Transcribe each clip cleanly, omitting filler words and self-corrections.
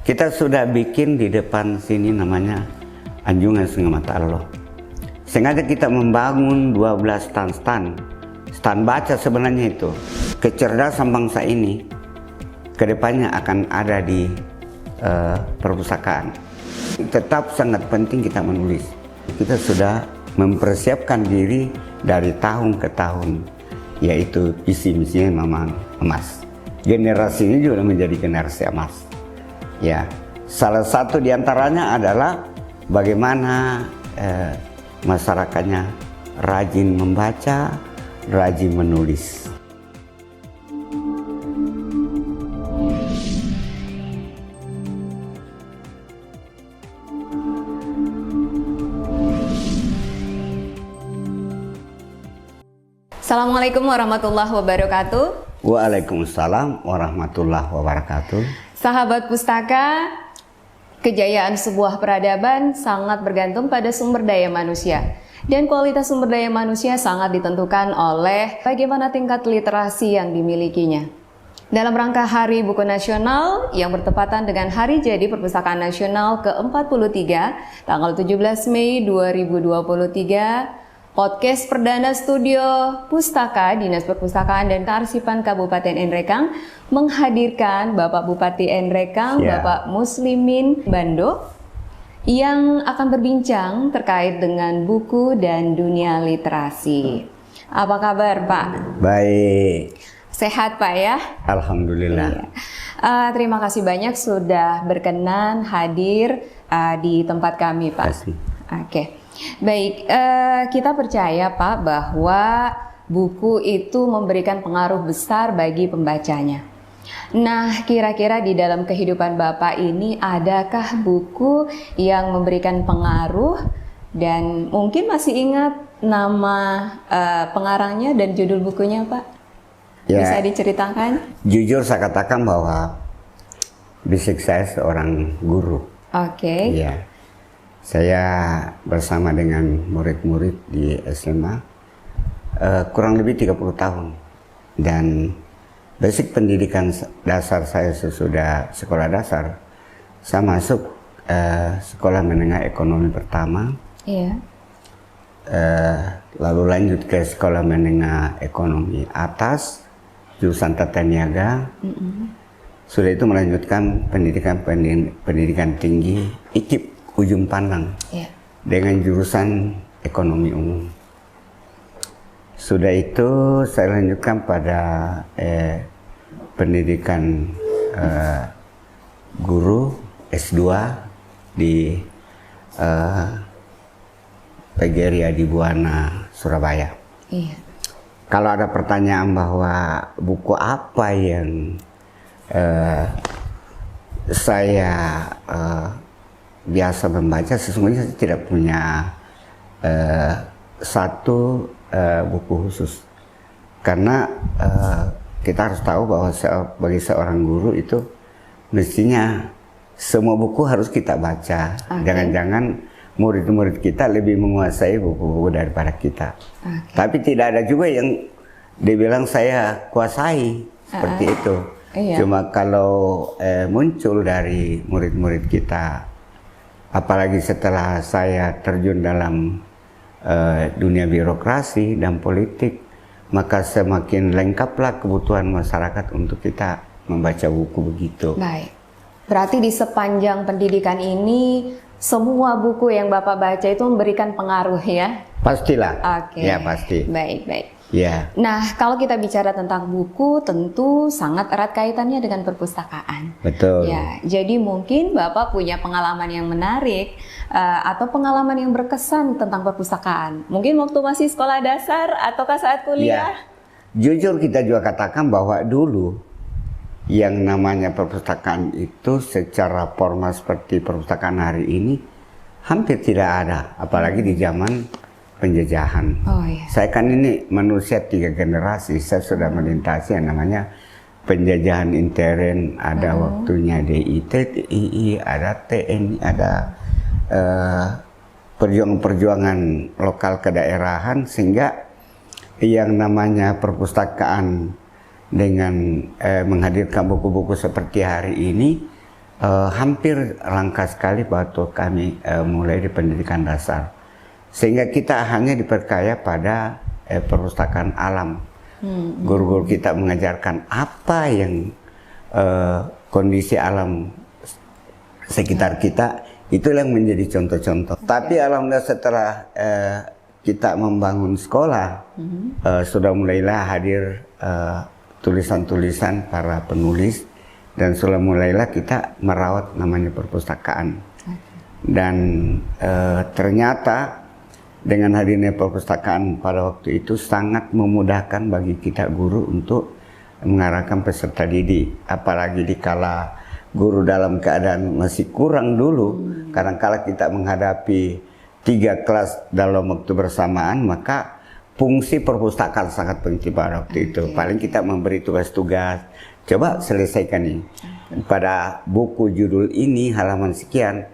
Kita sudah bikin di depan sini namanya Anjungan Sungai Mata Allah. Sengaja kita membangun 12 stand baca sebenarnya itu. Kecerdasan bangsa ini kedepannya akan ada di perpustakaan. Tetap sangat penting kita menulis. Kita sudah mempersiapkan diri dari tahun ke tahun, yaitu visi misinya memang emas. Generasi ini juga menjadi generasi emas. Ya, salah satu diantaranya adalah bagaimana masyarakatnya rajin membaca, rajin menulis. Assalamualaikum warahmatullahi wabarakatuh. Waalaikumsalam warahmatullahi wabarakatuh. Sahabat pustaka, kejayaan sebuah peradaban sangat bergantung pada sumber daya manusia. Dan kualitas sumber daya manusia sangat ditentukan oleh bagaimana tingkat literasi yang dimilikinya. Dalam rangka Hari Buku Nasional yang bertepatan dengan Hari Jadi Perpustakaan Nasional ke-43, tanggal 17 Mei 2023, podcast perdana studio Pustaka Dinas Perpustakaan dan Kearsipan Kabupaten Nrekang menghadirkan Bapak Bupati Nrekang, Bapak Muslimin Bando, yang akan berbincang terkait dengan buku dan dunia literasi. Apa kabar, Pak? Baik. Sehat, Pak, ya? Alhamdulillah. Iya. Terima kasih banyak sudah berkenan hadir di tempat kami, Pak. Kasih. Oke. Baik, kita percaya, Pak, bahwa buku itu memberikan pengaruh besar bagi pembacanya. Nah, kira-kira di dalam kehidupan Bapak ini adakah buku yang memberikan pengaruh dan mungkin masih ingat nama pengarangnya dan judul bukunya, Pak? Ya, bisa diceritakan? jujur saya katakan bahwa basic saya seorang guru. Oke. Ya. Saya bersama dengan murid-murid di SMA kurang lebih 30 tahun. Dan basic pendidikan dasar saya sesudah sekolah dasar, saya masuk sekolah menengah ekonomi pertama. Iya. Lalu lanjut ke sekolah menengah ekonomi atas, jurusan tata niaga. Sudah itu melanjutkan pendidikan tinggi IKIP, Ujung Pandang, dengan jurusan ekonomi umum. Sudah itu saya lanjutkan pada pendidikan guru S2 di PGRI Adibuana, Surabaya. Iya. Kalau ada pertanyaan bahwa buku apa yang saya biasa membaca, sesungguhnya saya tidak punya satu buku khusus, karena kita harus tahu bahwa bagi seorang guru itu mestinya semua buku harus kita baca. Jangan-jangan murid-murid kita lebih menguasai buku-buku daripada kita. Tapi tidak ada juga yang dibilang saya kuasai seperti itu. Cuma kalau muncul dari murid-murid kita, apalagi setelah saya terjun dalam dunia birokrasi dan politik, maka semakin lengkaplah kebutuhan masyarakat untuk kita membaca buku begitu. Baik. Berarti di sepanjang pendidikan ini, semua buku yang Bapak baca itu memberikan pengaruh, ya? Pastilah. Oke. Ya, pasti. Baik. Ya. Nah, kalau kita bicara tentang buku, tentu sangat erat kaitannya dengan perpustakaan. Betul. Ya, jadi mungkin Bapak punya pengalaman yang menarik atau pengalaman yang berkesan tentang perpustakaan. Mungkin waktu masih sekolah dasar ataukah saat kuliah? Ya. Jujur kita juga katakan bahwa dulu yang namanya perpustakaan itu secara formal seperti perpustakaan hari ini hampir tidak ada, apalagi di zaman penjajahan. Saya kan ini manusia 3 generasi, saya sudah melintasi yang namanya penjajahan intern, ada waktunya DIT, TII, ada TNI, ada perjuangan-perjuangan lokal kedaerahan, sehingga yang namanya perpustakaan dengan menghadirkan buku-buku seperti hari ini hampir langka sekali waktu kami mulai di pendidikan dasar, sehingga kita hanya diperkaya pada perpustakaan alam. Guru-guru kita mengajarkan apa yang kondisi alam sekitar kita, itulah yang menjadi contoh-contoh. Tapi alhamdulillah setelah kita membangun sekolah, sudah mulailah hadir tulisan-tulisan para penulis, dan sudah mulailah kita merawat namanya perpustakaan. Dan ternyata dengan hadirnya perpustakaan pada waktu itu sangat memudahkan bagi kita guru untuk mengarahkan peserta didik. Apalagi dikala guru dalam keadaan masih kurang dulu, kadang-kala kita menghadapi 3 kelas dalam waktu bersamaan, maka fungsi perpustakaan sangat penting pada waktu itu. Paling kita memberi tugas-tugas, coba selesaikan nih. Pada buku judul ini halaman sekian,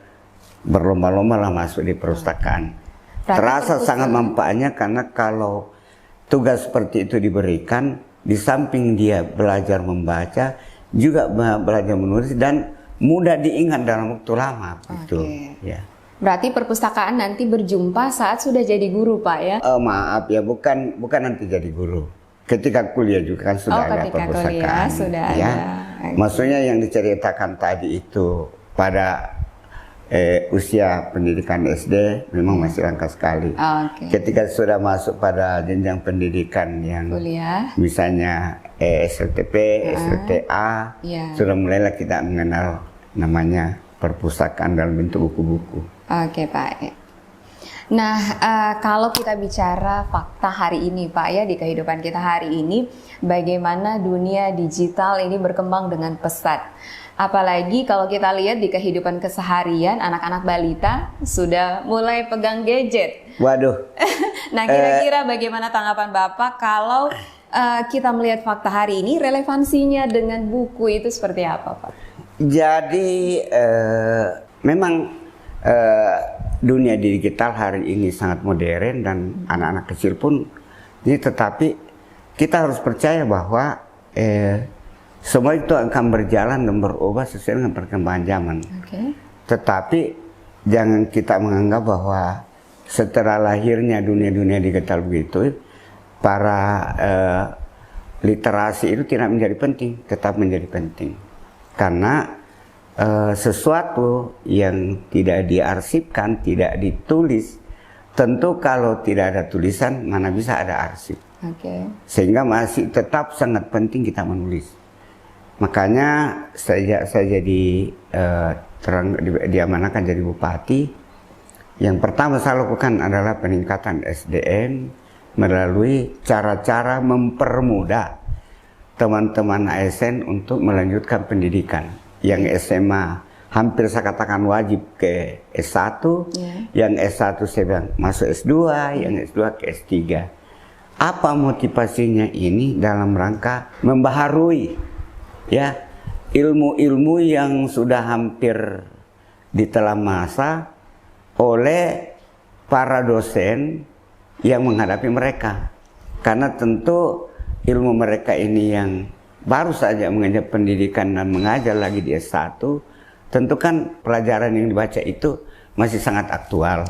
berlomba-lomba lah masuk di perpustakaan. Terasa sangat manfaatnya, karena kalau tugas seperti itu diberikan, di samping dia belajar membaca, juga belajar menulis, dan mudah diingat dalam waktu lama. Gitu. Ya. Berarti perpustakaan nanti berjumpa saat sudah jadi guru, Pak, ya? Maaf ya, bukan nanti jadi guru. Ketika kuliah juga kan sudah ada perpustakaan. Kuliah sudah ya. ada. Maksudnya yang diceritakan tadi itu pada usia pendidikan SD memang masih langka sekali. Ketika sudah masuk pada jenjang pendidikan yang kuliah, misalnya SLTP, SLTA, sudah mulailah kita mengenal namanya perpustakaan dalam bentuk buku-buku. Oke, Pak. Nah, kalau kita bicara fakta hari ini, Pak, ya, di kehidupan kita hari ini, bagaimana dunia digital ini berkembang dengan pesat. Apalagi kalau kita lihat di kehidupan keseharian, anak-anak balita sudah mulai pegang gadget. Waduh. Nah, kira-kira bagaimana tanggapan Bapak kalau kita melihat fakta hari ini, relevansinya dengan buku itu seperti apa, Pak? Jadi, memang dunia digital hari ini sangat modern dan anak-anak kecil pun ini, tetapi kita harus percaya bahwa semua itu akan berjalan dan berubah sesuai dengan perkembangan zaman. Tetapi jangan kita menganggap bahwa setelah lahirnya dunia-dunia digital begitu, para literasi itu tidak menjadi penting, tetap menjadi penting. Karena sesuatu yang tidak diarsipkan, tidak ditulis, tentu kalau tidak ada tulisan, mana bisa ada arsip. Sehingga masih tetap sangat penting kita menulis. Makanya saya jadi diamanahkan jadi bupati. Yang pertama saya lakukan adalah peningkatan SDM melalui cara-cara mempermudah teman-teman ASN untuk melanjutkan pendidikan. Yang SMA hampir saya katakan wajib ke S1, yang S1 saya bilang masuk S2, yang S2 ke S3. Apa motivasinya ini? Dalam rangka membaharui ya ilmu-ilmu yang sudah hampir ditelan masa oleh para dosen yang menghadapi mereka. Karena tentu ilmu mereka ini yang baru saja mengenyam pendidikan dan mengajar lagi di S1, tentu kan pelajaran yang dibaca itu masih sangat aktual.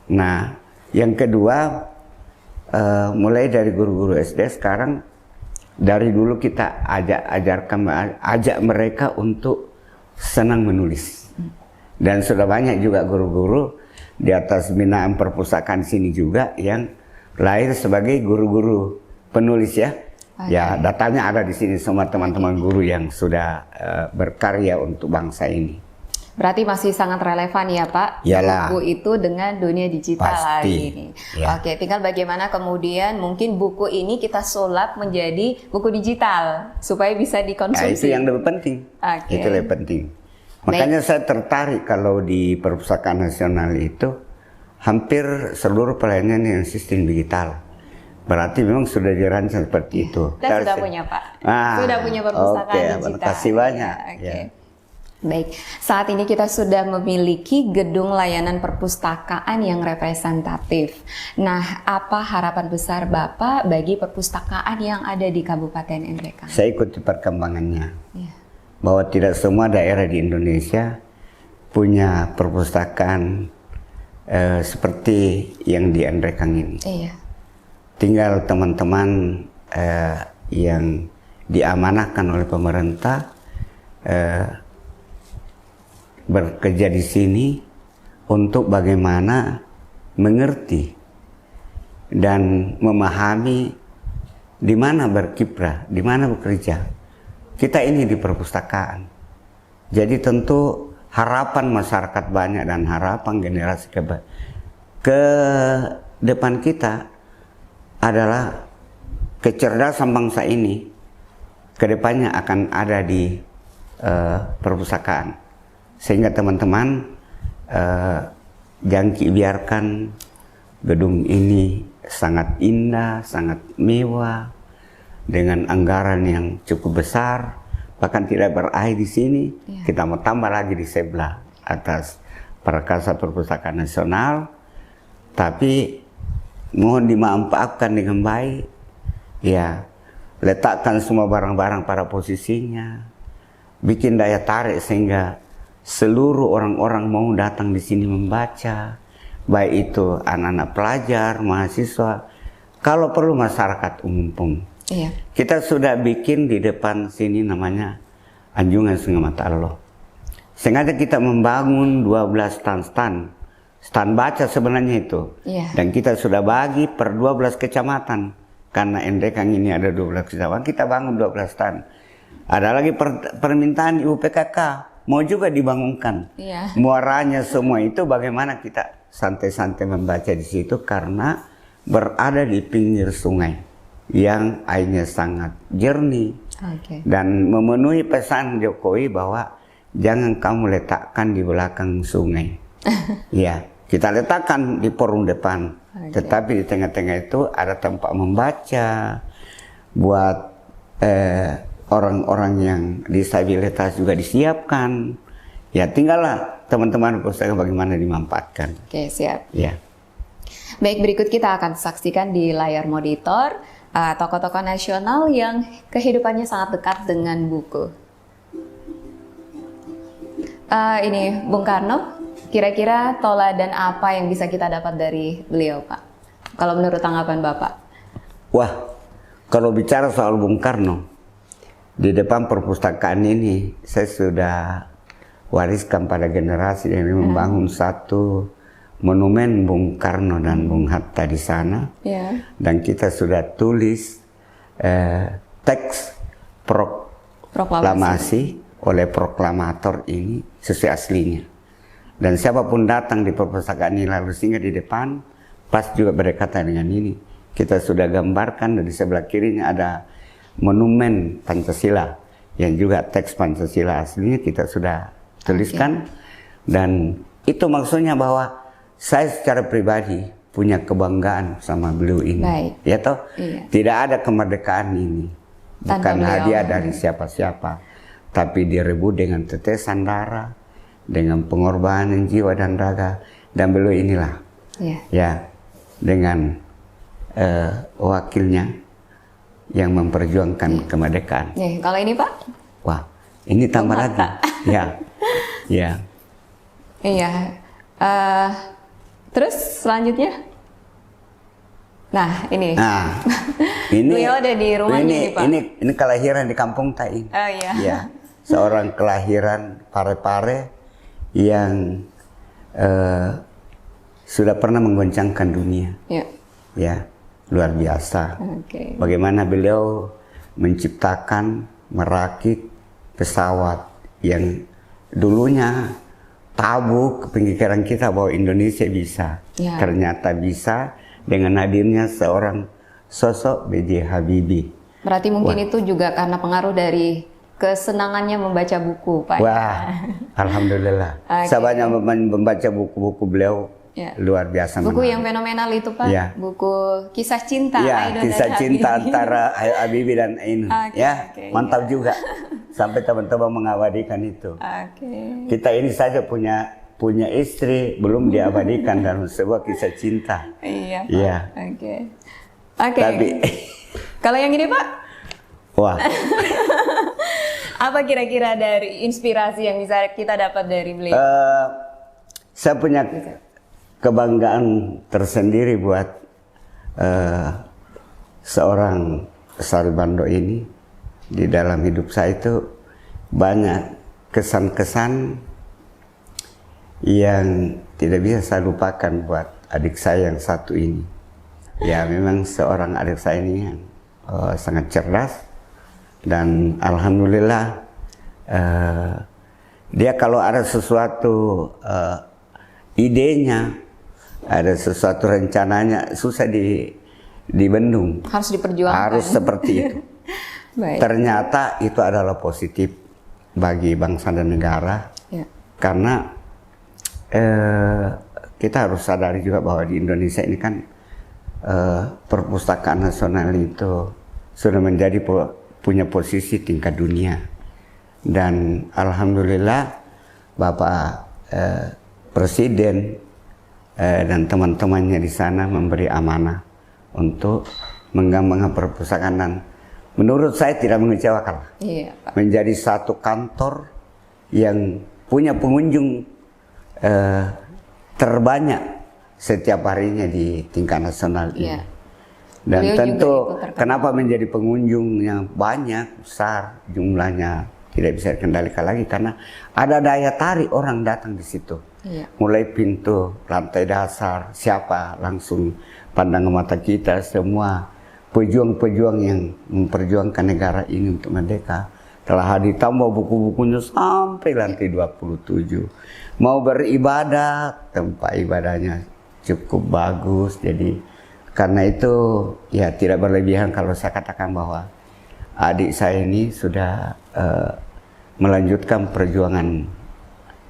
Nah, yang kedua, mulai dari guru-guru SD sekarang, dari dulu kita ajak mereka untuk senang menulis. Dan sudah banyak juga guru-guru di atas binaan perpustakaan sini juga yang lahir sebagai guru-guru penulis ya. Ya, datanya ada di sini semua teman-teman guru yang sudah berkarya untuk bangsa ini. Berarti masih sangat relevan ya, Pak? Yalah. Buku itu dengan dunia digital hari ini. Ya. Oke, tinggal bagaimana kemudian mungkin buku ini kita sulap menjadi buku digital supaya bisa dikonsumsi. Ya, itu yang lebih penting. Itu lebih penting. Makanya saya tertarik kalau di Perpustakaan Nasional itu hampir seluruh pelayanan yang sistem digital. Berarti memang sudah dirancang seperti itu. Kita sudah punya, Pak. Sudah punya perpustakaan digital. Terima kasih banyak. Baik, saat ini kita sudah memiliki gedung layanan perpustakaan yang representatif. Nah, apa harapan besar Bapak bagi perpustakaan yang ada di Kabupaten Nrekang? Saya ikuti perkembangannya. bahwa tidak semua daerah di Indonesia punya perpustakaan seperti yang di Andrekang ini. Iya. Tinggal teman-teman yang diamanahkan oleh pemerintah bekerja di sini untuk bagaimana mengerti dan memahami di mana berkiprah, di mana bekerja. Kita ini di perpustakaan. Jadi tentu harapan masyarakat banyak dan harapan generasi ke depan kita adalah kecerdasan bangsa ini kedepannya akan ada di perpustakaan, sehingga teman-teman jangan biarkan gedung ini sangat indah, sangat mewah, dengan anggaran yang cukup besar, bahkan tidak berakhir di sini. Kita mau tambah lagi di sebelah atas Prakarsa Perpustakaan Nasional, tapi mohon dimanfaatkan dengan baik. Ya, letakkan semua barang-barang pada posisinya, bikin daya tarik sehingga seluruh orang-orang mau datang di sini membaca, baik itu anak-anak pelajar, mahasiswa, kalau perlu masyarakat umum pun. Iya. Kita sudah bikin di depan sini namanya Anjungan Sungai Mata Allah. Sengaja kita membangun 12 stand baca sebenarnya itu. Iya. Dan kita sudah bagi per 12 kecamatan. Karena Andrekang ini ada 12 kecamatan, kita bangun 12 stand. Ada lagi permintaan Ibu PKK, mau juga dibangunkan. Iya. Muaranya semua itu bagaimana kita santai-santai membaca di situ karena berada di pinggir sungai yang airnya sangat jernih. Dan memenuhi pesan Jokowi bahwa jangan kamu letakkan di belakang sungai. Ya, kita letakkan di forum depan. Tetapi di tengah-tengah itu ada tempat membaca buat orang-orang yang disabilitas juga disiapkan. Ya, tinggallah teman-teman perpustakaan bagaimana dimanfaatkan. Oke, siap. Ya. Baik, berikut kita akan saksikan di layar monitor tokoh-tokoh nasional yang kehidupannya sangat dekat dengan buku. Ini Bung Karno, kira-kira toladan apa yang bisa kita dapat dari beliau, Pak? Kalau menurut tanggapan Bapak? Wah, kalau bicara soal Bung Karno, di depan perpustakaan ini saya sudah wariskan pada generasi yang membangun satu monumen Bung Karno dan Bung Hatta di sana. Dan kita sudah tulis teks proklamasi oleh proklamator ini sesuai aslinya. Dan siapapun datang di perpustakaan ini lalu singgah di depan, pas juga berdekatan dengan ini. Kita sudah gambarkan dan di sebelah kirinya ada monumen Pancasila yang juga teks Pancasila aslinya kita sudah tuliskan. Dan itu maksudnya bahwa saya secara pribadi punya kebanggaan sama beliau ini. Ya toh? Iya. Tidak ada kemerdekaan ini bukan hadiah dari siapa-siapa, tapi direbut dengan tetesan darah, dengan pengorbanan jiwa dan raga. Dan beliau inilah ya dengan wakilnya yang memperjuangkan kemerdekaan. Kalau ini Pak? Wah, ini tambah lagi. Ya. Iya. Terus selanjutnya? Nah, ini. Ini beliau ada di rumahnya nih, Pak. Ini kelahiran di Kampung Tain. Oh iya. Ya, seorang kelahiran Parepare yang sudah pernah menggoncangkan dunia. Ya, luar biasa. Bagaimana beliau menciptakan, merakit pesawat yang dulunya tabu pemikiran kita bahwa Indonesia bisa. Ternyata bisa dengan hadirnya seorang sosok B.J. Habibie. Berarti mungkin itu juga karena pengaruh dari kesenangannya membaca buku, Pak. Wah, alhamdulillah. Saya banyak membaca buku-buku beliau. Luar biasa. Buku yang fenomenal itu, Pak. Buku kisah cinta. Kisah cinta antara Habibie dan Ainun. Mantap juga. Sampai teman-teman mengabadikan itu. Kita ini saja punya istri belum diabadikan dalam sebuah kisah cinta. Iya. Tapi kalau yang ini, Pak? Wah. Apa kira-kira dari inspirasi yang bisa kita dapat dari beliau? Saya punya kebanggaan tersendiri buat seorang Saribando ini. Di dalam hidup saya itu banyak kesan-kesan yang tidak bisa saya lupakan buat adik saya yang satu ini. Ya memang seorang adik saya ini yang sangat cerdas, dan alhamdulillah dia kalau ada sesuatu idenya, ada sesuatu rencananya susah dibendung. Harus diperjuangkan. Harus seperti itu. Baik. Ternyata itu adalah positif bagi bangsa dan negara, Ya. karena kita harus sadari juga bahwa di Indonesia ini kan perpustakaan nasional itu sudah menjadi punya posisi tingkat dunia, dan alhamdulillah Bapak Presiden dan teman-temannya di sana memberi amanah untuk mengembangkan perpustakaan, dan menurut saya tidak mengecewakan. Iya, Pak. Menjadi satu kantor yang punya pengunjung terbanyak setiap harinya di tingkat nasional ini. Iya. Dan Beliau tentu juga itu terkenal. kenapa menjadi pengunjung yang banyak, besar jumlahnya, tidak bisa dikendalikan lagi karena ada daya tarik orang datang di situ. Iya. Mulai pintu, lantai dasar, siapa langsung pandang mata kita, semua pejuang-pejuang yang memperjuangkan negara ini untuk merdeka. Telah ditambah buku-bukunya sampai lantai 27. Mau beribadah, tempat ibadahnya cukup bagus. Jadi karena itu ya tidak berlebihan kalau saya katakan bahwa adik saya ini sudah melanjutkan perjuangan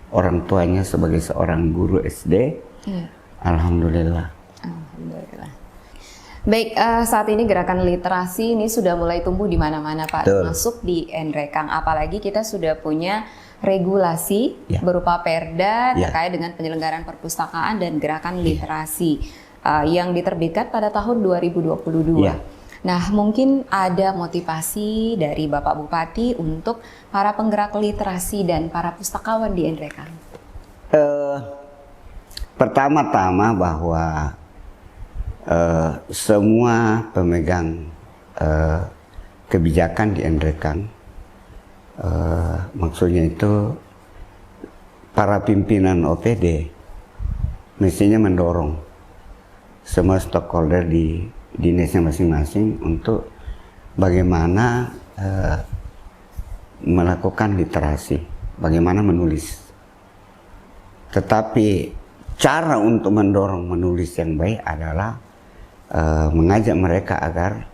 orang tuanya sebagai seorang guru SD. Iya. Alhamdulillah. Alhamdulillah. Baik, saat ini gerakan literasi ini sudah mulai tumbuh di mana-mana, Pak. Betul. Masuk di NREKANG. Apalagi kita sudah punya regulasi Ya. berupa Perda Ya. terkait dengan penyelenggaraan perpustakaan dan gerakan literasi yang diterbitkan pada tahun 2022. Ya. Nah, mungkin ada motivasi dari Bapak Bupati untuk para penggerak literasi dan para pustakawan di NREKANG. Pertama-tama bahwa semua pemegang kebijakan di NREKANG, maksudnya itu para pimpinan OPD mestinya mendorong semua stakeholder di dinasnya masing-masing untuk bagaimana melakukan literasi, bagaimana menulis. Tetapi cara untuk mendorong menulis yang baik adalah mengajak mereka agar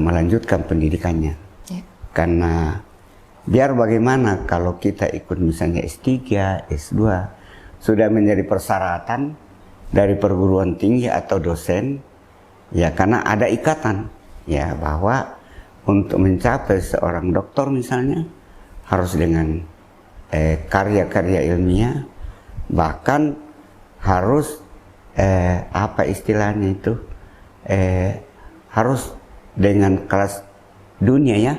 melanjutkan pendidikannya. Ya. Karena biar bagaimana kalau kita ikut misalnya S3, S2 sudah menjadi persyaratan dari perguruan tinggi atau dosen, ya karena ada ikatan ya bahwa untuk mencapai seorang doktor misalnya harus dengan karya-karya ilmiah, bahkan harus apa istilahnya itu harus dengan kelas dunia ya,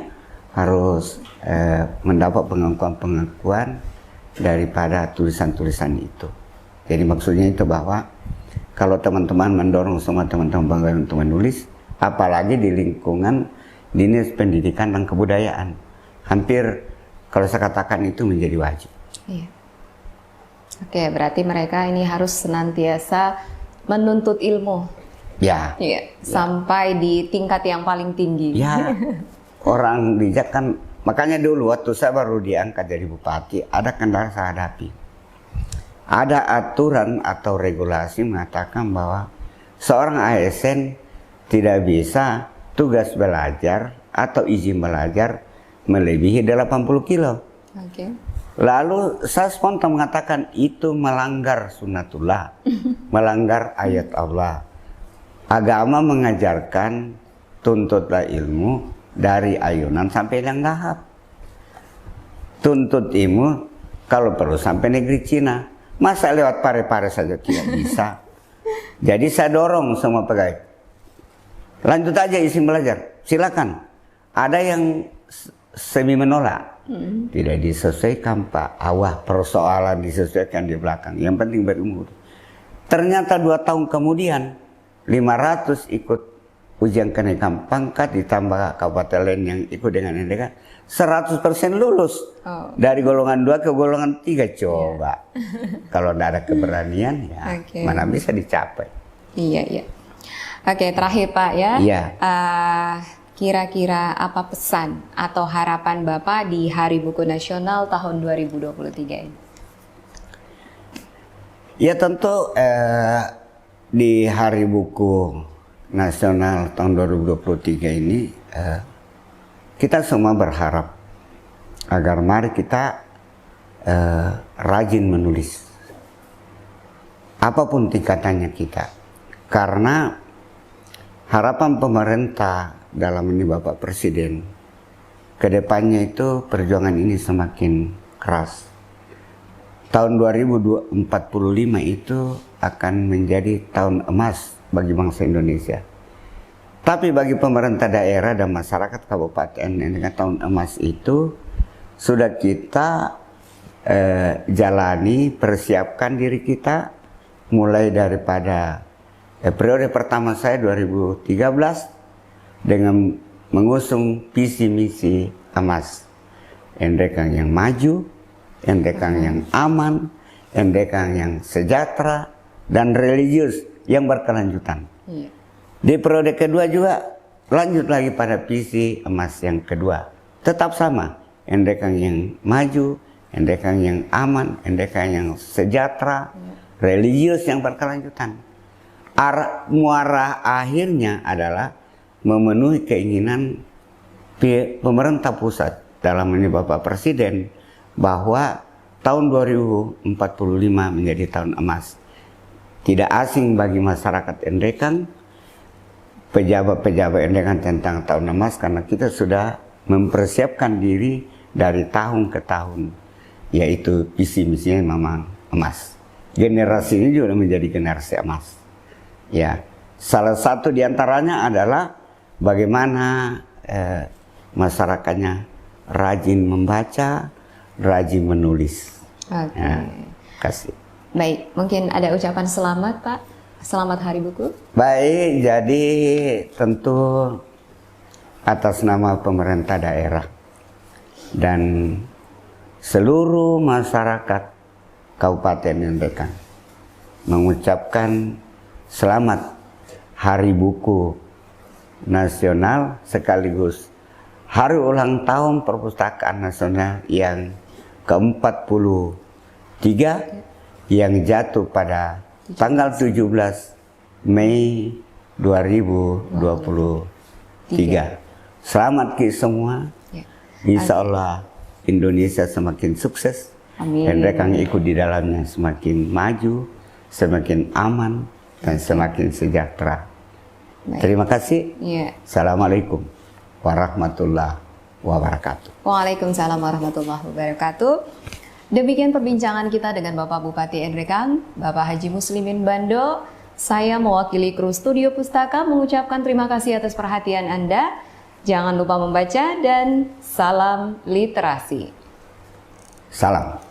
harus mendapat pengakuan daripada tulisan-tulisan itu. Jadi maksudnya itu bahwa kalau teman-teman mendorong semua teman-teman bangga untuk menulis, apalagi di lingkungan dinas pendidikan dan kebudayaan, hampir kalau saya katakan itu menjadi wajib. Iya. Oke, berarti mereka ini harus senantiasa menuntut ilmu. Ya. Iya, sampai di tingkat yang paling tinggi. Ya, orang bijak kan, makanya dulu waktu saya baru diangkat jadi bupati, ada kendala saya hadapi. Ada aturan atau regulasi mengatakan bahwa seorang ASN tidak bisa tugas belajar atau izin belajar melebihi 80 kilo. Oke. Lalu saya spontan mengatakan itu melanggar sunnatullah, melanggar ayat Allah. Agama mengajarkan tuntutlah ilmu dari ayunan sampai liang lahap. Tuntut ilmu kalau perlu sampai negeri Cina. Masa lewat pare-pare saja tidak bisa. Jadi saya dorong semua pegawai, lanjut aja izin belajar, silakan. Ada yang semi menolak. Tidak disesuaikan Pak. Persoalan disesuaikan di belakang. Yang penting berumur. Ternyata 2 tahun kemudian 500 ikut ujian kenaikan pangkat ditambah kabupaten lain yang ikut dengan NDK 100% lulus. Dari golongan 2 ke golongan 3 coba. Kalau tidak ada keberanian ya mana bisa dicapai. Iya. Oke, terakhir Pak ya. Iya. Kira-kira apa pesan atau harapan Bapak di Hari Buku Nasional tahun 2023 ini? Ya tentu di Hari Buku Nasional tahun 2023 ini kita semua berharap agar mari kita rajin menulis apapun tingkatannya kita, karena harapan pemerintah dalam ini Bapak Presiden kedepannya itu perjuangan ini semakin keras. Tahun 2045 itu akan menjadi tahun emas bagi bangsa Indonesia. Tapi bagi pemerintah daerah dan masyarakat kabupaten dengan tahun emas itu sudah kita jalani, persiapkan diri kita mulai daripada periode pertama saya 2013 dengan mengusung visi misi emas. NDK yang maju, NDK yang aman, NDK yang sejahtera dan religius yang berkelanjutan. Di periode kedua juga lanjut lagi pada visi emas yang kedua. Tetap sama, NDK yang maju, NDK yang aman, NDK yang sejahtera, religius yang berkelanjutan. Muara akhirnya adalah memenuhi keinginan pemerintah pusat dalam ini Bapak Presiden bahwa tahun 2045 menjadi tahun emas. Tidak asing bagi masyarakat Endekan, pejabat-pejabat Endekan tentang tahun emas, karena kita sudah mempersiapkan diri dari tahun ke tahun, yaitu visi misinya memang emas. Generasi ini juga menjadi generasi emas. Ya, salah satu diantaranya adalah bagaimana masyarakatnya rajin membaca, rajin menulis. Kasih. Baik, mungkin ada ucapan selamat Pak. Selamat Hari Buku. Baik, jadi tentu atas nama pemerintah daerah dan seluruh masyarakat Kabupaten Endekan mengucapkan selamat Hari Buku Nasional sekaligus Hari Ulang Tahun Perpustakaan Nasional yang ke-43 yang jatuh pada tanggal 17 Mei 2023. Selamat ke semua. Insya Allah Indonesia semakin sukses. Dan mereka yang ikut di dalamnya semakin maju, semakin aman, dan semakin sejahtera. Terima kasih. Assalamualaikum warahmatullahi wabarakatuh. Waalaikumsalam warahmatullahi wabarakatuh. Demikian perbincangan kita dengan Bapak Bupati Endekan, Bapak Haji Muslimin Bando. Saya mewakili kru Studio Pustaka mengucapkan terima kasih atas perhatian Anda. Jangan lupa membaca dan salam literasi. Salam.